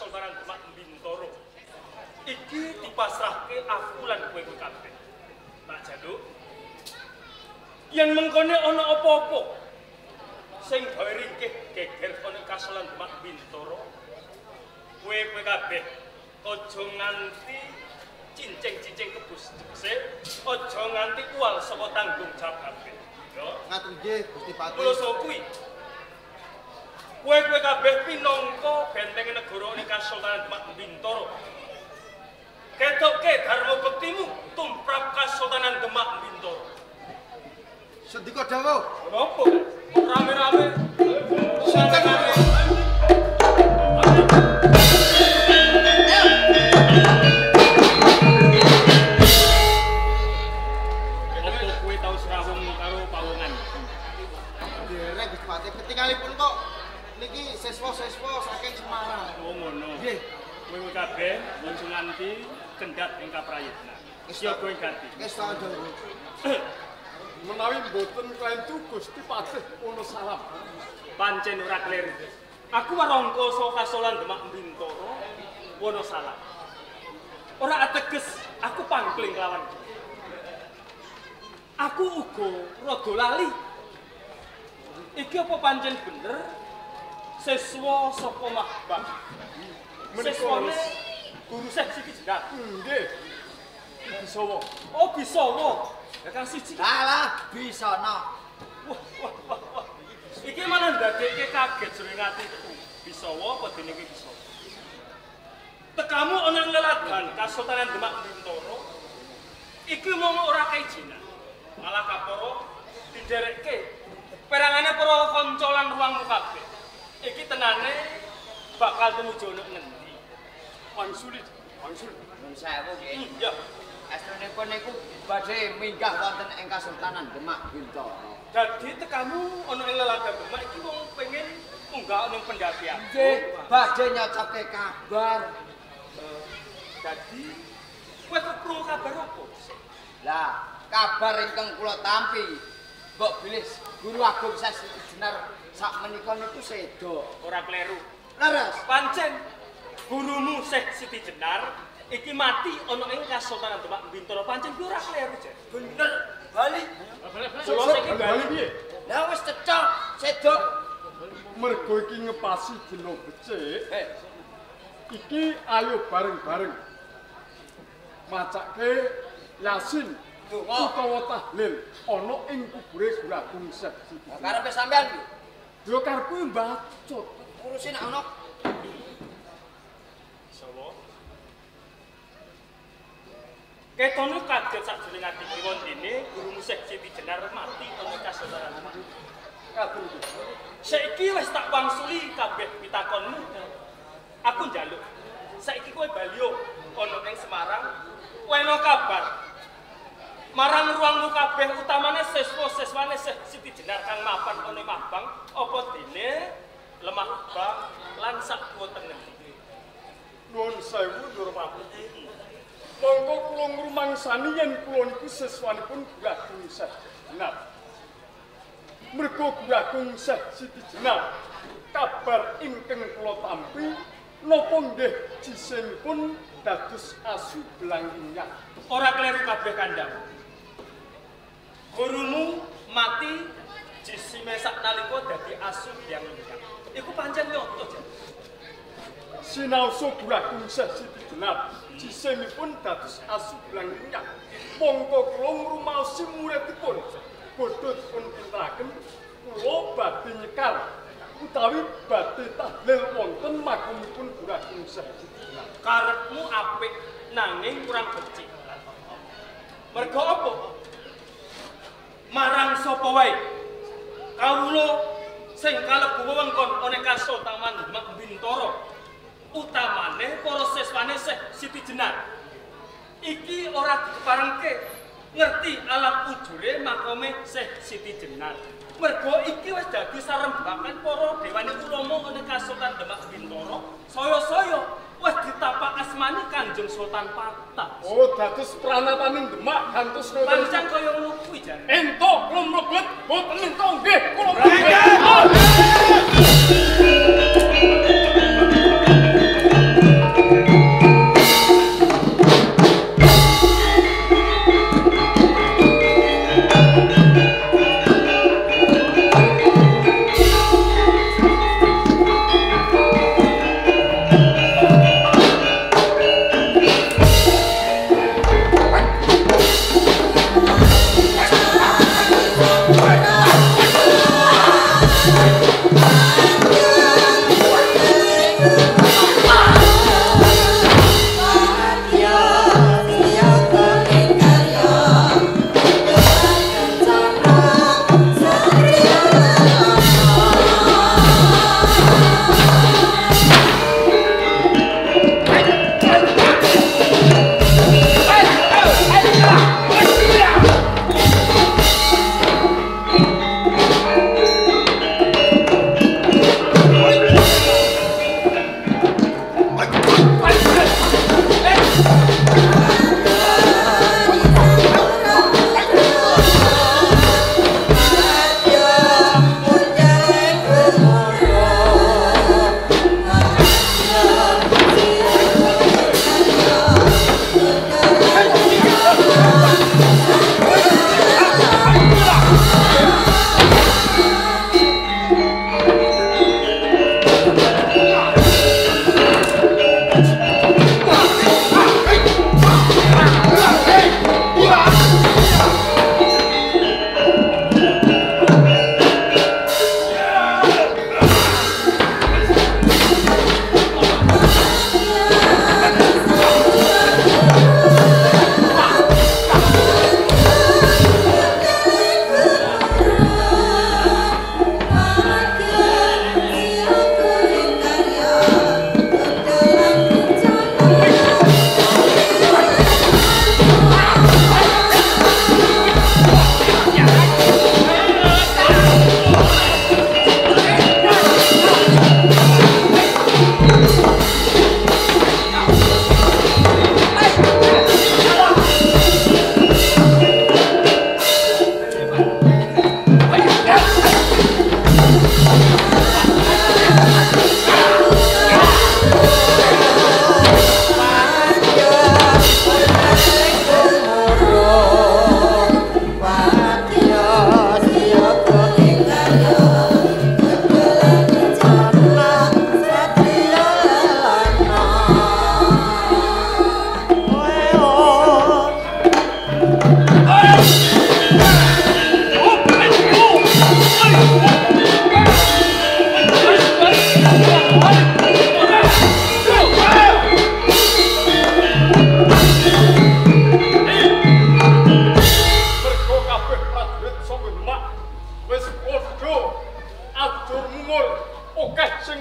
Kasultanan Demak Bintoro. Iki dipasrahke aku lan kowe kabeh. Tak jaluk. Yen mengkone ana apa-apa sing gawe ringkih geger ana Kasultanan Demak Bintoro. Kowe kabeh aja nganti cincing-cincing kebus-kebuse, aja nganti kuwal saka tanggung jawab kabeh. Yo. Ngaten nggih Gusti Pati. Kula sokuwi. Kowe kabeh pinangka benteng negara ing Kasultanan Demak Bintoro. Ketokke dharma bektimu tumrap Kasultanan Demak Bintoro. Sendika dawuh. Napa? Rame-rame. Sangat-sangat. Ketingalipun kok niki siswa-siswa saking Semarang. Oh ngono. Nggih. Kowe kabeh njung nganti kendhat ing kaprayitna. Siapa ing ganti? Wis ta ndoro. Menawi mboten klentu Gusti Patih ono salam. Pancen ora klir. Aku warangka saka Kasultanan Demak Bintoro Wonosalam. Ora ateges aku pangkling lawan. Aku uga rada lali. Iki apa pancen bener siswa saka Mahbang? Siswane guru sek siki jenat. Nggih. Bisawa. Oh Bisawa. Ya kang siji. Alah, Bisana. Wah. Iki malah ndadekke kaget jroning atiku. Bisawa apa dene iki Bisawa? Tekamu ana ing leladan Kasultanan Demak Bintoro. Iki mung ora kaijinan. Malah kaporo diderekke. Perangane para kanca lan ruangmu kabeh. Iki tenane bakal tumuju ngendi? Wangsul. Nun sewu nggih. Iya. Astronipun niku badhe minggah wonten ing Kasultanan Demak Bintoro. Dadi tekamu ana ing leladan Demak iki wong pengen munggah ning pendakian. Nggih, badhe nyocokke kabar. Dadi kowe krungu kabar apa? Lah, kabar ingkang kula tampi mbok bilih Guru Agung Sesi Jenar sak menika niku sedo. Ora kleru. Leres. Pancen gurumu Syekh Siti Jenar iki mati ana ing Kasultanan Demak Bintoro. Pancen kuwi ora kleru, Jan. Bener. Bali. Kula saiki bali piye? Lah wis cecok, sedo. Mergo iki ngepasi dina becik. Iki ayo bareng-bareng macake Yasin utawa tahlil ana ing kubure Guru Agung Syekh Siti. Karepe sampean iki. Yo karepku mbacut. Urusin ana. Sawa. Ketone kaget sakjroning ati kiwon dene gurumu Syekh Siti Jenar mati ana Kasultanan Demak. Kadung. Saiki wis tak wangsuli kabeh pitakonmu. Aku njaluk. Saiki kowe baliyo ana ing Semarang. Kowe ana kabar marang ruangmu kabeh utamane siswa-siswane Siti Jenar kang mapan ana Mahbang apa dene Lemah Bang lan sak wonten ngendi. Nuwun sewu Ndoro Monggo kula ngrumangsani yen kula niku siswanipun Guru Agung Syekh Jenar. Mergo Guru Agung Syekh Siti Jenar kabar ingkang kula tampi napa nggih jisimipun dados asu belanggingan. Ora kleru kabeh kandhang. Gurumu mati jisime saknalika dadi asu yang ingkang. Iku pancen nyoto, Jan. Sinaosa Guru Agung Syekh Siti Jenar jisimipun dados asu belanggingan. Monggo kula ngrumaosi muridipun bodho dipun pinteraken kula badhe nyekar utawi badhe tahlil wonten makamipun Guru Agung Syekh Siti Jenar. Karepmu apik nanging kurang becik. Mergo apa? Marang sapa wae kawula sing kalebu wewengkon ana Kasultanan Demak Bintoro utamane para siswane Siti Jenar iki ora diparengke ngerti alam ujure makome Siti Jenar. Mergo iki wis dadi sarembakan para dewane ulama ana Kasultanan Demak Bintoro saya-saya wis ditapak asmani Kanjeng Sultan Patah. Oh, dados pranataning Demak gantos Pancen kaya ngono kuwi jare. entuk kula mlebet boten entuk nggih kula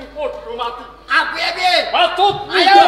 sing padha mati. Piye? Patut. Ayo,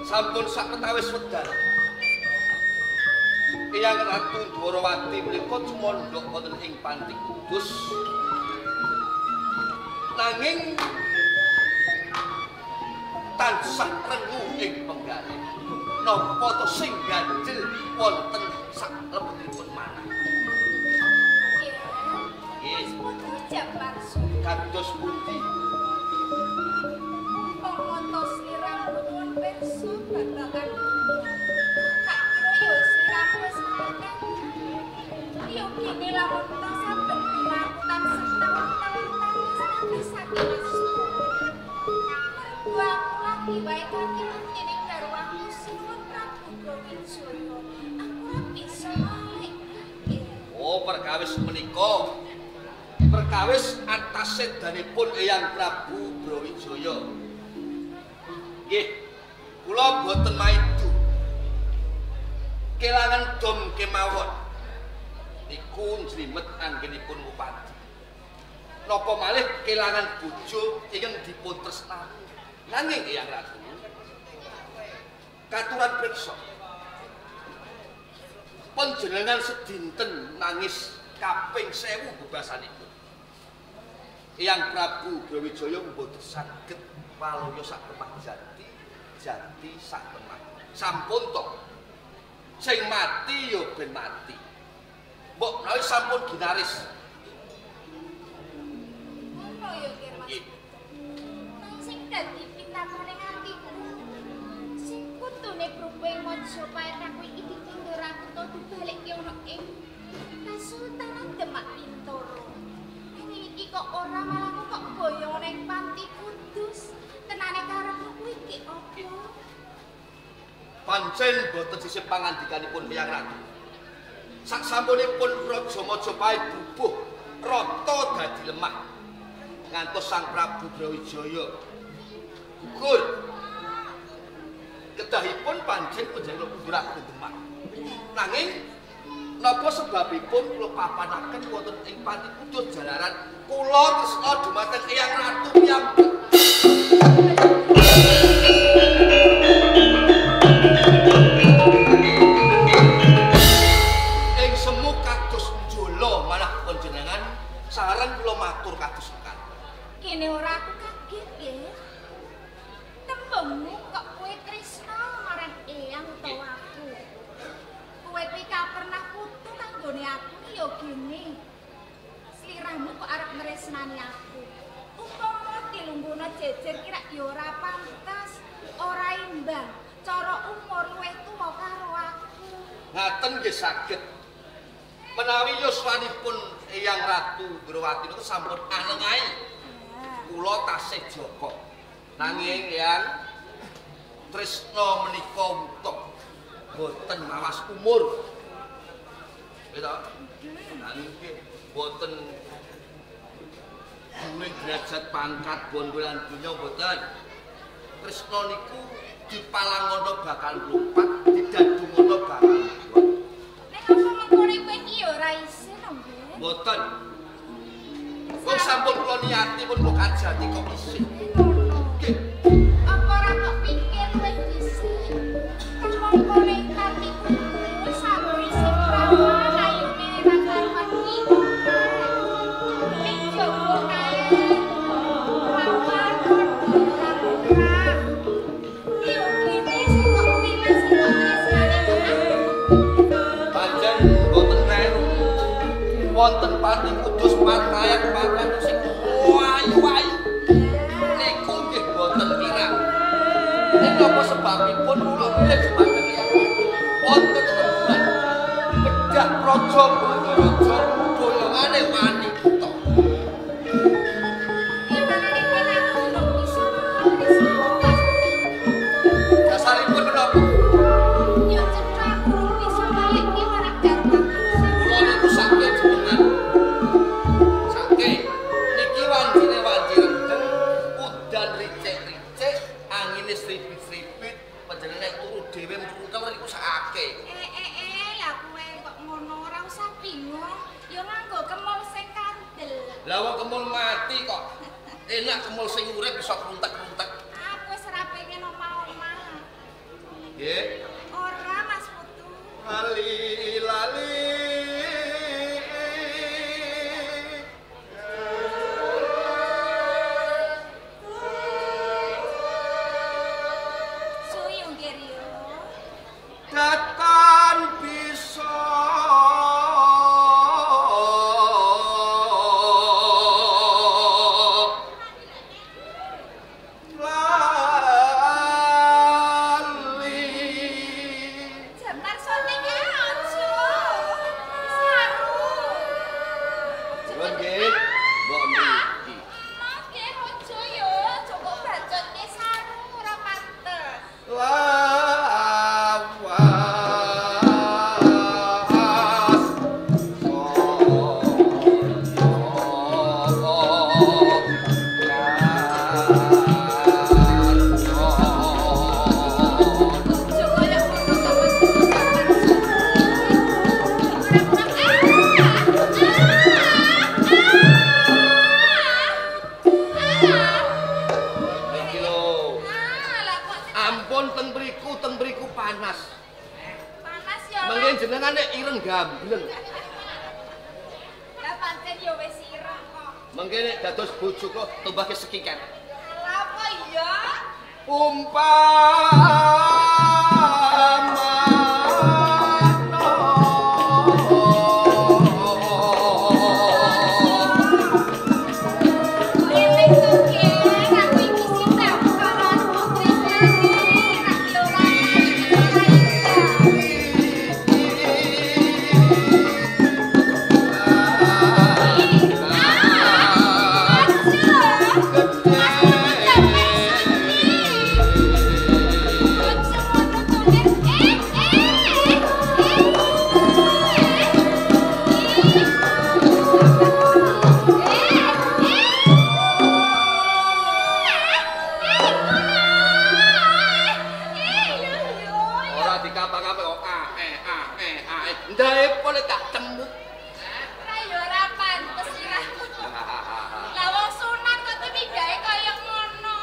sampun saketawis wedal. Eyang Ratu Dwarawati menika cumandhak wonten ing Panti Kudus. Nanging tansah rengu ing penggalih. Napa to sing ganjel wonten saklebetipun manah. Yes, putu jaman kados pundi? Pengotos sliramu nuwun pirsa babagan tak kira ya sliramu wis ngerti. Yo kene lamun ta saben lakukan setahun-tahun saking astuti. Gua lagi wae kaki kene garwaku Simon Prabu Brawijaya. Aku ora bisa balik. Oh, perkawis menika perkawis atas sedanipun Eyang Prabu Brawijaya. Nggih, kula boten maidu. Kelangan dom kemawon niku njlimet anggenipun Bupati. Napa malih kelangan bojo ingkang dipun tresnani. Nanging Eyang Ratu katuran priksa panjenengan sedinten nangis kaping 1000 bebasanipun. Eyang Prabu Brawijaya mboten saged walaya sak temah jati sak temah. Sampun to. Sing mati ya ben mati. Mbok menawi sampun ginaris. Ngono ya Kirmas. Nang sing dadi pitakone atiku. Sing kutune Prabu Majapahit aku iki ditinggal aku to dibalikke ana ing Kasultanan Demak Bintoro. Iki kok ora malah kok boyong ning Panti Kudus. Tenane karepku kuwi ki opo? Pancen boten sisih pangandikanipun Eyang Ratu. Sak sampunipun Raja Majapahit bubuh rata dadi lemah. Ngantos Sang Prabu Brawijaya gugur. Kedahipun pancen panjenengan mundur aku Demak. Nanging napa sebabipun kula papanaken wonten ing Panti Kudus jalaran kula tresna dumateng Eyang Ratu piyambak. Ing semu kados njolo malah panjenengan sareng kula matur kados sekali. Kene ora aku kaget ya. Tembung mekaten nggih saged. Menawi yuswanipun Eyang Ratu Grawati niku sampun anengai. Kula tasih jaga. Nanging Eyang tresna menika wutuh boten mawas umur. Gitu. Nanging boten duwe derajat pangkat bondo lan donya boten. Tresna niku dipalangono bakal mlumpat, didadungono bakal mlumpat. Nek apa mengkore kowe iki ya ora isin lho, Nggih. Boten. Kok sampun kula niati pun kok kajati kok isih. Nggih. Apa ora kok pikir kowe dhisik? Kan mengkore katiku sampun isih prawan ayune ra karuan iki. Ning jowo kae. Prawan ora. Yo kene sing kok pilih sing kok tresnane Pancen boten kleru. Wonten pati kudus patrayan sing ayu-ayu. Niku nggih boten kirang. Nek napa sebabipun kula pilih dhumateng Eyang wonten temuan bedah praja Banyaraja boyongane wani kita. Gimana kowe aku lho iso ngerti Dasaripun menapa? yo cekak guru iso balik ki marang garwa. Kula niku saking jenengan. Saking niki wanjine wanji rendeng, udan ricik-ricik, angine sripit-sripit, panjenengan turu dhewe mrukel niku sakake. Lah kowe kok ngono ora usah bingung. Yo nganggo kemul sing kandel. Lah wong kemul mati kok. Enak kemul sing urip bisa kruntek-kruntek. Aku wis ora pengen omah-omah. Nggih. Ora Mas Putu. Lali. Suyu nggih Rio. Datan bisa Jembar syutinge aja. Saru. Nuwun nggih, Mbok mriki. Mangke aja yo, cukup bacotke saru ora pantes. Aja kaya ngono Mas Putu jembar Niki lho. lah kok Ampun ten mriku panas. panas ya. Mengke jenengan nek ireng gambleng. Lah pancen yo wis ireng kok. Mengke nek dados bojo kok tambahke sekiken. Lah apa iya? Eling tuke aku iki sinten karo kok tresnane rak yo ora Ora dikapa-kapa kok ndae pole tak cemuk. Ayo ora pantes iramu. Lah wong sunat kok tumindahe kaya ngono.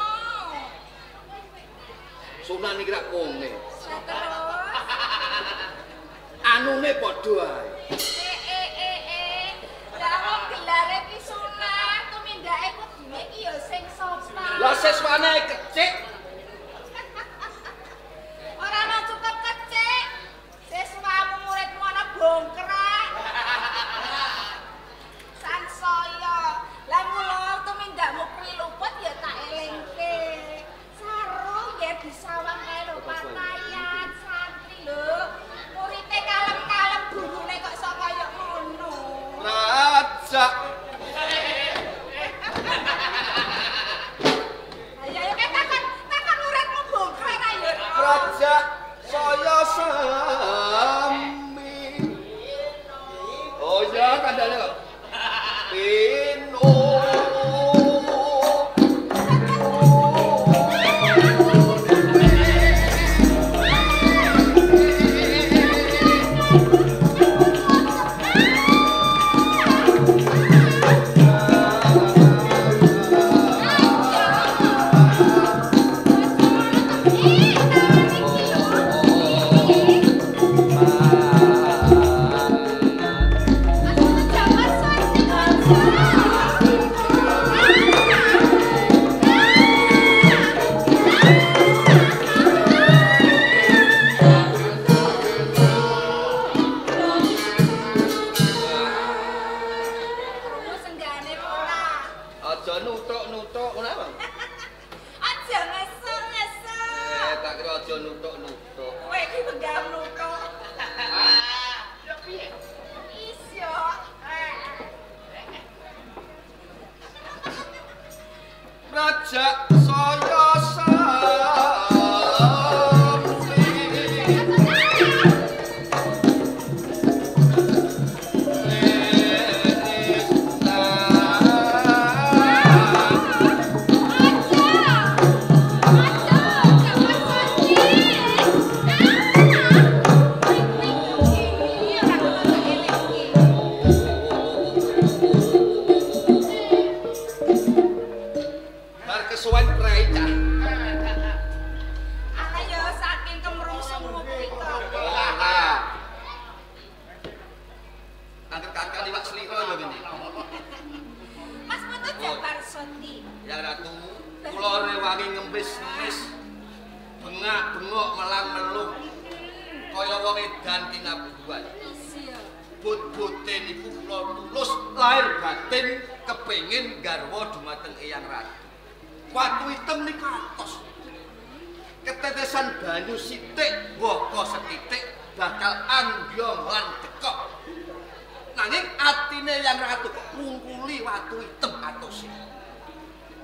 Sunan iki rak kone. Lah terus. Anune padha ae. Lah wong gelare ki sunat tumindake kudune ki ya sing sopan. Lah seswane kecik. Ora mau cukup kecik. Siswamu muridmu ana bongkrak. Sansaya. Lah mula tumindakmu priluput ya tak elingke. Saru nggih disawang kae lho patayan santri lho. Murite kalem Raja. Ayo takon uratmu bongkar ayo. Raja saya sami. Oh ya kandhane kok. Pino. Raja saya watu hitam nih katos. Ketetesan banyu sithik, waka setitik bakal anggong lan dekok. Nanging atine Yang Ratu kok ngungkuli watu hitam atose.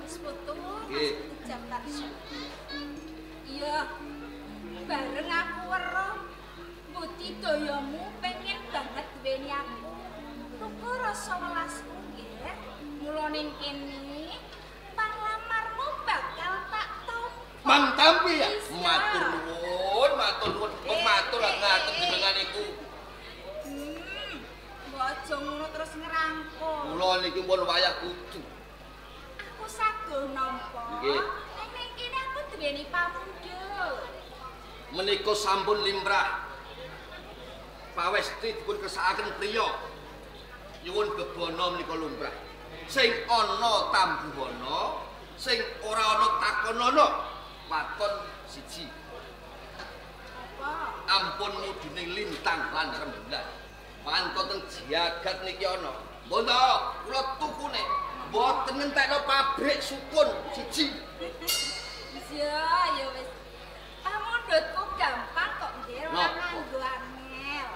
Wis foto, jam tarso. Iya. Bareng aku weruh budidayamu pengen banget duweni aku. Tuku rasa welasmu nggih. Mula ning kene panglamarmu bakal tak tampa. Mang tampi ya? Matur nuwun, matur nuwun. Kok matur ngaten jenengan iku. Mbok aja ngono terus ngerangkul. Kula niki pun wayah kudu. Aku saguh nampa. Nggih. Ning kene aku duweni pamundhut. Menika sampun limrah. Pawesti dipun kersakaken priya. Nyuwun bebono menika lumrah. Sing ana tambuhana, sing ora ana takonana. Waton siji. Apa? Ampun mudune lintang lan rembulan. Mantoten jagat niki ana. Mboten kula tukune mboten ngentekno pabrik sukun siji. Ya wis. Pamundhutku gampang kok nggih, ora nganggo angel.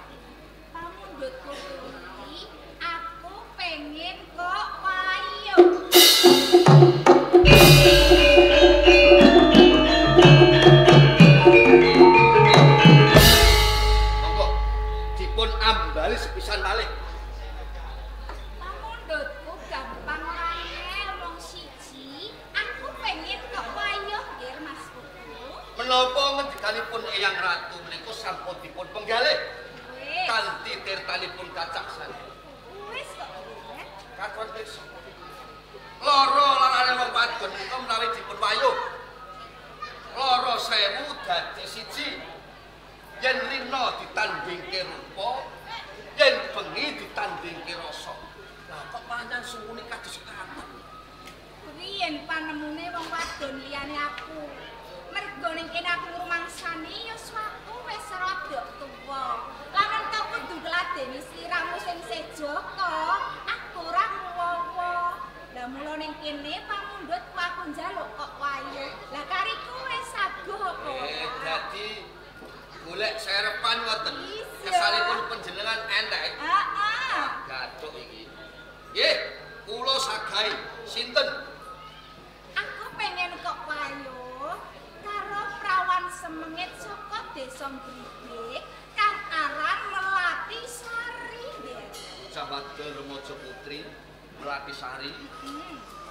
Pamundhutku kuwi aku pengen kok payu. Monggo dipun ambali sepisan malih. Pamundhutku gampang ora angel wong siji, aku pengen kok payu nggih Mas Putu. Menapa ngendikanipun Eyang Ratu menika sampun dipun penggalih Wis. kanthi tirtanipun kacaksan. Wis kok nggih. Katon pirsa. Lara larane wong wadon menika menawi dipun wayuh. Lara sewu dadi siji. Yen rina ditandingke rupa, yen bengi ditandingke rasa. Lah kok pancen suwune kados katon. Riyen panemune wong wadon liyane aku. Mergo ning kene aku ngrumangsani yuswaku wis rada tuwa. Lan engko kudu gladeni sliramu sing sejaka. Aku ora ngowo. Lah mula ning kene pamundhutku aku njaluk kok wayu. Lah kariku wis saguh apa? Dadi golek serepan ngoten. Iya. Kesalipun panjenengan entek. Heeh. Gathuk iki. Nggih, kula Sagai. Sinten? Aku pengen kok payo karo prawan semengit saka desa Gribik kang aran Melati Sari, nggih. Jawada Remaja Putri Melati Sari.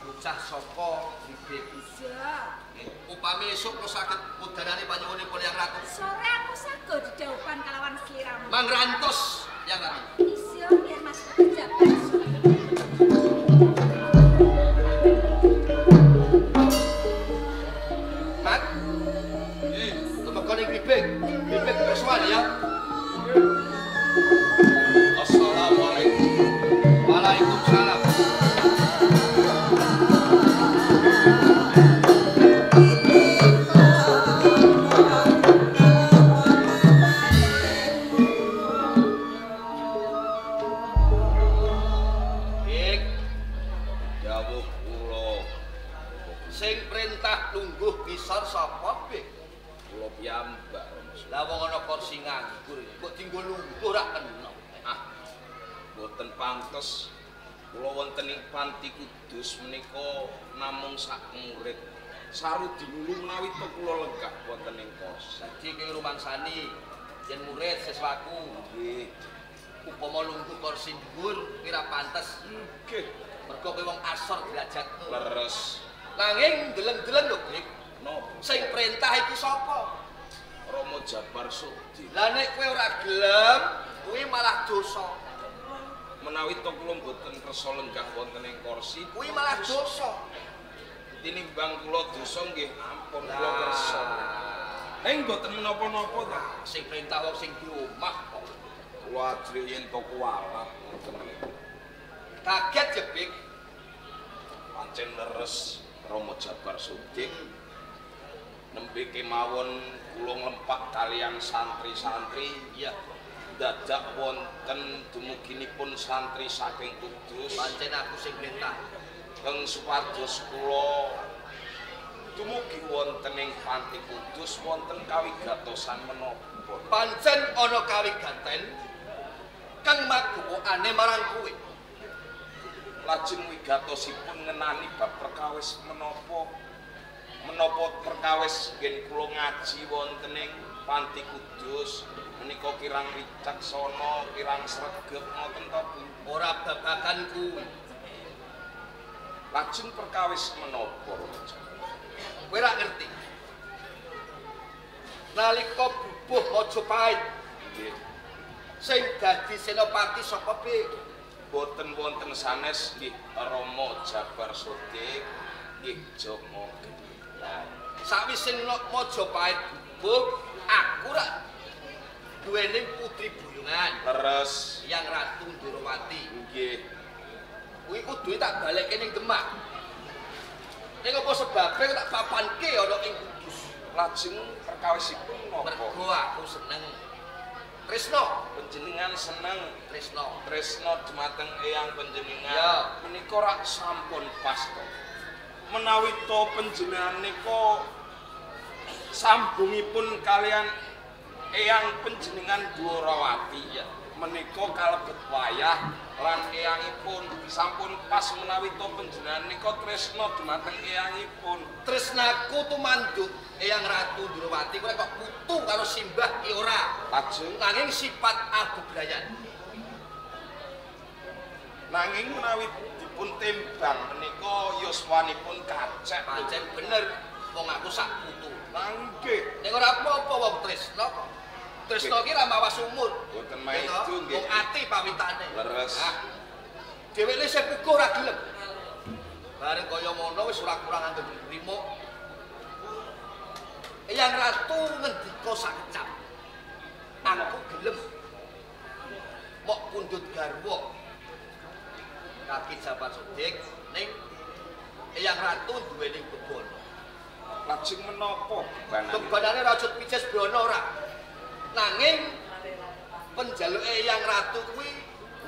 Bocah saka Gribik. Iya. Upami esuk kula saged mudanani panyuwunipun Yang Ratu. Sore aku saged didhawuhan kalawan sliramu. Mangrantos Yang Ratu. Iya, biar Mas pejabat. Mat. Tumeka ning Gribik. Gribik kesuwan ya. Assalamualaikum. Waalaikumsalam. Kisar sapa Bik? Kula piyambak. Lah wong ana kursi nganggur kok dienggo lungguh ra kena. Boten pantes kula wonten ing Panti Kudus menika namung sak murid. Saru dimulu menawi to kula lenggah wonten ing kos. Dadi keng rumangsani yen murid siswaku nggih upama lungguh kursi dhuwur kira pantes. Nggih. Mergo kowe wong asor derajat. Leres. Nanging deleng-deleng lho, Bik. Napa? Sing perintah iki sapa? Rama Jabar Sudi. Lah nek kowe ora gelem, kuwi malah dosa. Menawi to kula mboten kersa lenggah wonten ing kursi, Kuwi malah dosa. tinimbang kula dosa nggih ampun kula kersa. Ning mboten menapa-napa ta. Sing perintah wong sing di omah kok. Kula ajri yen to kuwalat ngoten niku. Kaget ya, Bik. Pancen leres Rama Jabar Sudi. Nembe kemawon kula nglempak kaliyan santri-santri Iya. dadak wonten dumuginipun santri saking Kudus. Pancen aku sing perintah. Kang supados kula dumugi wonten ing Panti Kudus wonten kawigatosan menapa. Pancen ana kawigaten kang magupane marang kowe. Lajeng wigatosipun ngenani bab perkawis menapa perkawis ngen kula ngaji wonten ing Panti Kudus menika kirang wicaksana, kirang sregep ngoten to Bu. Ora babagan kuwi. Lajeng perkawis menapa? Kowe ra ngerti. Nalika bubuh Majapahit Nggih. sing dadi senopati sapa Bik? Boten wonten sanes nggih Rama Jabar Sudi nggih Jama. Lah, sawise Majapahit bubuh, aku ra duweni putri buyungan. Leres. Yang Ratu Ndorowati. Nggih. Kuwi kudu tak balekke ning Demak. Ning apa sebabe tak papanke ana ing Kudus. Lajeng perkawisipun napa? Mergo aku seneng tresno. Panjenengan seneng Tresno. tresna dumateng eyang panjenengan. Ya. Menika rak sampun pas to. Menawi to panjenengan nika sambungipun kalian eyang panjenengan Dwarawati. Ya. Menika kalebet wayah lan eyangipun sampun pas menawi to panjenengan nika tresna dumateng eyangipun. Tresnaku tumanduk Eyang Ratu Ndorowati kowe kok putu karo Simbah ki ora. Lajeng Nanging sifat abubrayan. nanging menawi dipun timbang menika yuswanipun kacek. Pancen bener wong aku sak putu. Nggih. Ning ora apa-apa wong tresna kok. Tresna ki ra mawas umur. Boten maidu nggih. Wong ati pawitane. Leres. Dheweke sepuku ora gelem. Bareng kaya ngono wis ora kurang anggen rimo. Eyang Ratu ngendika sakecap. Aku gelem. Mok pundhut garwa. Kaki Jabar Sudi ning Eyang Ratu duweni bebono. Lajeng menapa bebanan? Bebanane Rajut Pijes Brono ora. Nanging penjaluke Eyang Ratu kuwi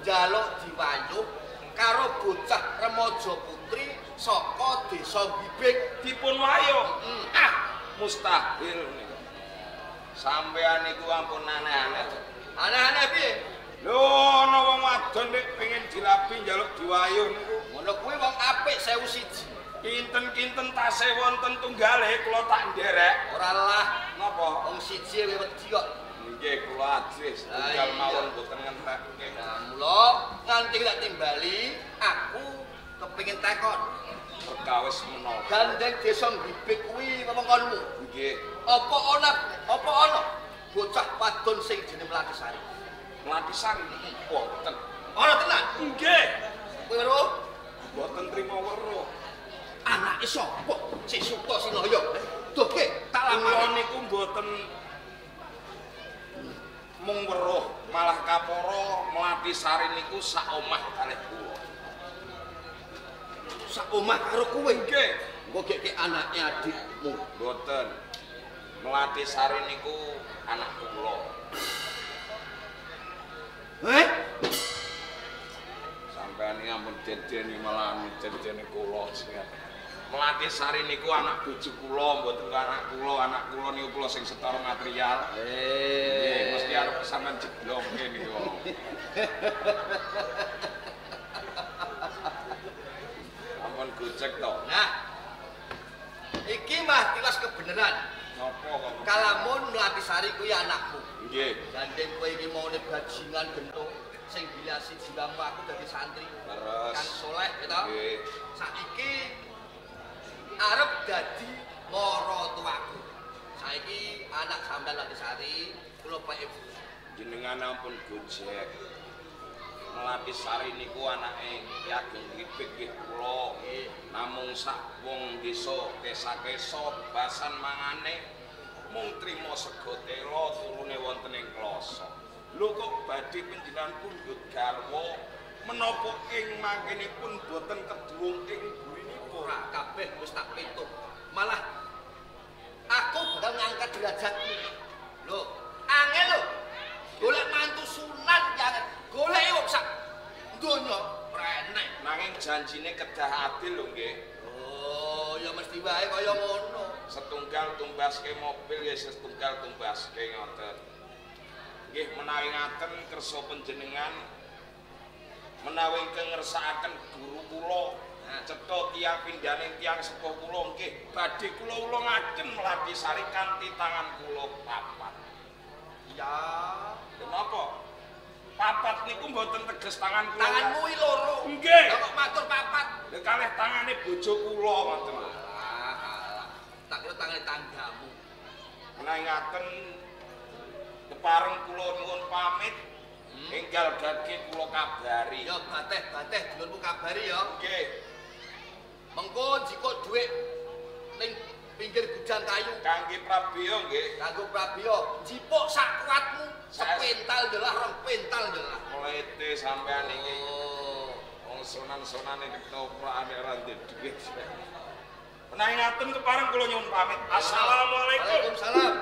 njaluk diwayuh karo bocah remaja putri saka desa Gribik. Dipun wayuh. Mustahil niku. Sampeyan niku ampun aneh-aneh. Aneh-aneh piye? Lho ana wong wadon nek pengen dilapi njaluk diwayu niku. Ngono kuwi wong apik 1001. Kinten-kinten tasih wonten tunggale kula tak nderek. Ora lah Napa? wong siji wae wedi kok. Nggih kula ajris tunggal mawon boten ngentekke. Nah, mula nganti tak timbali aku kepengin takon. Perkawis menawa. Gandeng desa Ngibik kuwi wewengkonmu. Nggih. Apa ana bocah wadon sing jenenge Mlatisari? Mlatisari boten. Ana tenan? Nggih. Kowe weruh? Boten trima weruh. Anake sapa? Sik Suta Sinaya. Doke tak Kula lamar niku mboten mung weruh, malah kapara Mlatisari niku sak omah kalih kula. sak omah karo kowe. Nggih. Engko gek anake adikmu. Mboten. Mlatisari niku anak kula. Sampeyan iki ampun dedeni malah dedeni kula sing Mlatisari niku anak bojo kula, mboten anak kula niku kula sing setara material. Nggih, mesti arep sampean jeblok niku. Ampun gocek to. Nah. Iki mah tilas kebenaran. Napa kok? Kalamun Mlatisari kuwi anakmu. Nggih. Gandeng kowe iki maune bajingan gentuk sing bilasi jiwamu aku dadi santri. Leres. Kan soleh gitu. Nggih. Saiki arep dadi maratuaku. Saiki anak sampean Mlatisari kula pake Jenengan ampun gojek. Mlatisari niku anake Ki Ageng Ngibik nggih kula. Namung sak wong desa-desa basan mangane mung trima sega tela turune wonten ing kloso. Lho kok badhe panjenengan pundhut garwa menapa ing mangkenipun boten keduwung ing burinipun? ora kabeh wis tak pituk. Malah aku bakal ngangkat derajatmu. Lho, angel lho. Golek mantu sunat ya. Golek wong sak donya renek. Nanging janjine kedah adil lho nggih. Oh, ya mesti wae kaya ngono. Setunggal tumbaske mobil ya setunggal tumbaske ngoten. Nggih menawi ngaten kersa panjenengan menawi ngersakaken guru kula cetha tiyang pindhaning tiyang sepuh kula nggih badhe kula ulungaken Mlatisari kanthi tangan kula papat. Ya, Kenapa? Papat niku mboten teges tangan kula. tanganmu iki loro. Nggih. Lah kok matur papat? Lha kalih tangane bojo kula ngoten. Alah. Tak kira tangane tanggamu. Menawi ngaten kepareng kula nuwun pamit. Enggal gadhe kula kabari. Ya bateh dulurmu kabari ya. Nggih. Mengko jika dhuwit ning pinggir gudang kayu Kangge Prabiyo nggih. kanggo Prabiyo, jipuk sak kuatmu, sepental jelah, rong pental jelah. Mlete sampean iki. Oh. Wong sonan-sonane ketoprakane ora ndek dhuwit. Menawi ngaten kepareng kula nyuwun pamit. Assalamualaikum. Waalaikumsalam.